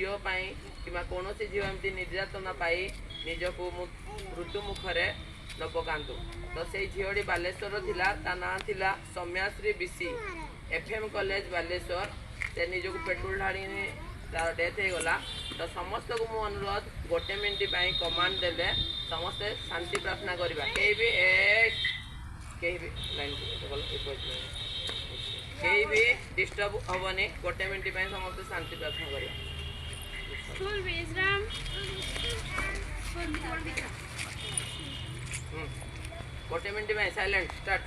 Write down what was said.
झील कि कौन झील एमती निर्यातना पाई निजक मृत्यु मुखरे न पकातु। तो से झीलटी बालेश्वर थिला, ता ना थिला सौम्याश्री बिसी एफएम कॉलेज बालेश्वर। से निजक पेट्रोल ढाड़ी तार डेथ हो गला। तो समस्त को मु अनुरोध गोटे मिनिट कमांड देले समस्ते शांति प्रार्थना करवा। कहीं भी डिस्टर्ब हेनी, गोटे मिनिट समस्त शांति प्रार्थना करवा। गोटे मिनिट साइलेंट स्टार्ट।